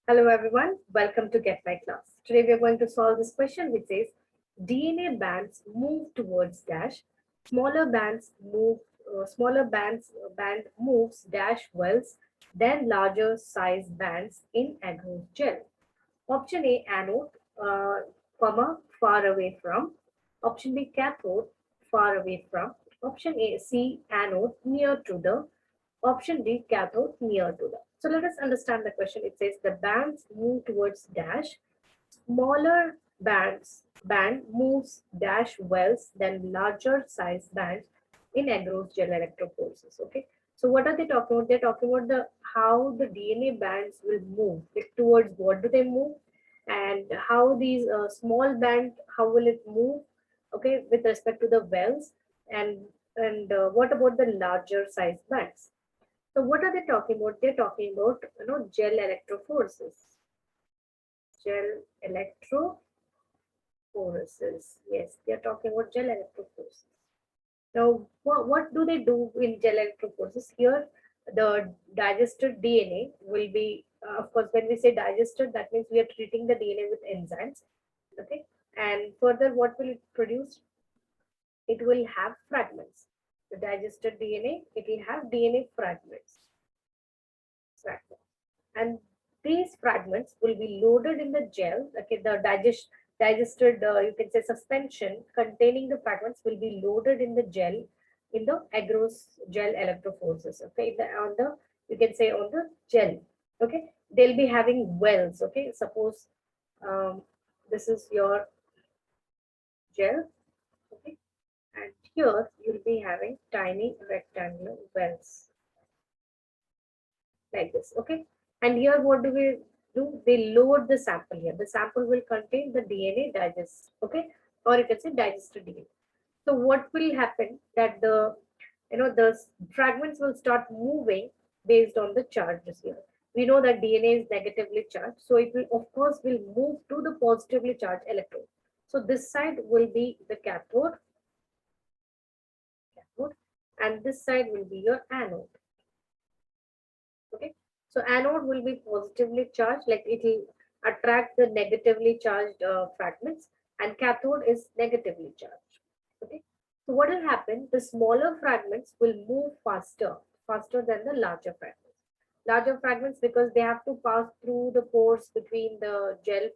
Hello everyone, welcome to Get My Class. Today we are going to solve this question which says DNA bands move towards dash, smaller bands move, band moves dash wells, then larger size bands in agarose gel. Option A, anode, far away from. Option B, cathode, far away from. Option A, C, anode, near to the. Option D, cathode, near to the. So let us understand the question. It says the bands move towards dash. Smaller band moves dash wells than larger size bands in agarose gel electrophoresis. Okay. So what are they talking about? They're talking about the how the DNA bands will move. Like towards what do they move, and how these small band, how will it move? Okay, with respect to the wells, and what about the larger size bands? So what are they talking about? They're talking about gel electrophoresis. Gel electrophoresis. Yes, they are talking about gel electrophoresis. Now, what do they do in gel electrophoresis? Here, the digested DNA will be, of course, when we say digested, that means we are treating the DNA with enzymes. Okay, and further, what will it produce? It will have fragments. The digested DNA, it will have DNA fragments. And these fragments will be loaded in the gel. Okay, the digested, you can say suspension containing the fragments will be loaded in the gel in the agarose gel electrophoresis. Okay, on the, you can say on the gel. Okay, they'll be having wells. Okay, suppose this is your gel. Okay, and here you'll be having tiny rectangular wells like this. Okay, and here what do we do? They load the sample here. The sample will contain the DNA digest. Okay, or you can say digested DNA. So what will happen that the fragments will start moving based on the charges here. We know that DNA is negatively charged, so it will of course will move to the positively charged electrode. So this side will be the cathode, and this side will be your anode. Okay, so anode will be positively charged, like it will attract the negatively charged fragments, and cathode is negatively charged. Okay, so what will happen? The smaller fragments will move faster than the larger fragments. Larger fragments because they have to pass through the pores between the gel,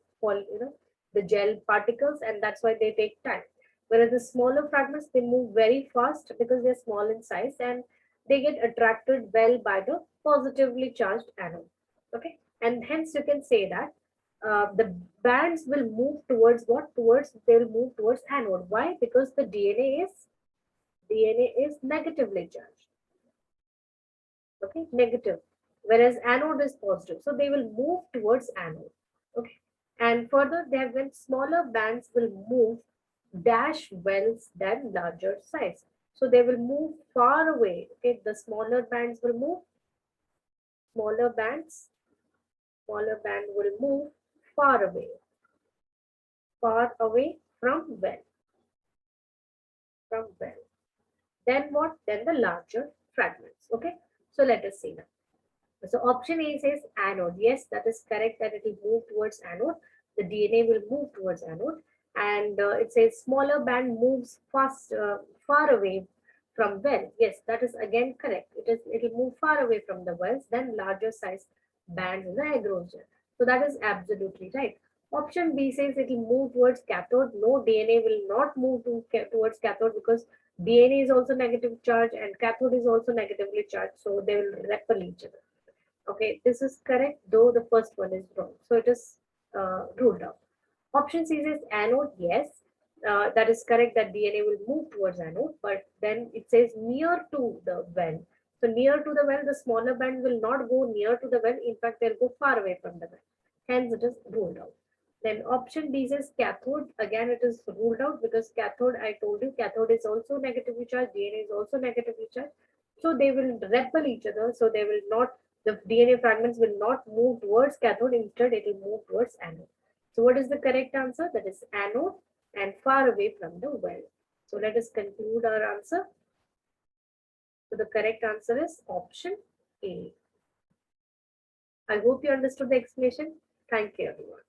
the gel particles, and that's why they take time. Whereas the smaller fragments, they move very fast because they're small in size, and they get attracted well by the positively charged anode. Okay, and hence you can say that the bands will move towards what? Towards, they will move towards anode. Why? Because the DNA is negatively charged. Okay, negative, whereas anode is positive, so they will move towards anode. Okay, and further, they have when smaller bands will move dash wells than larger size, so they will move far away. Okay, the smaller bands will move, smaller bands smaller band will move far away, from well. Then what? Then the larger fragments. Okay, so let us see now. So option A says anode. Yes, that is correct, that it will move towards anode. The DNA will move towards anode. And it says smaller band moves far away from well. Yes, that is again correct. It will move far away from the wells than larger size bands in the agarose. So that is absolutely right. Option B says it will move towards cathode. No, DNA will not move towards cathode because DNA is also negative charge and cathode is also negatively charged. So they will repel each other. Okay, this is correct, though the first one is wrong. So it is ruled out. Option C says anode. Yes, that is correct, that DNA will move towards anode, but then it says near to the well. So near to the well, the smaller band will not go near to the well. In fact, they'll go far away from the well. Hence, it is ruled out. Then option D says cathode. Again, it is ruled out because cathode, I told you, cathode is also negatively charged. DNA is also negatively charged. So they will repel each other. So they will not, the DNA fragments will not move towards cathode. Instead, it will move towards anode. So what is the correct answer? That is anode and far away from the well. So let us conclude our answer. So the correct answer is option A. I hope you understood the explanation. Thank you, everyone.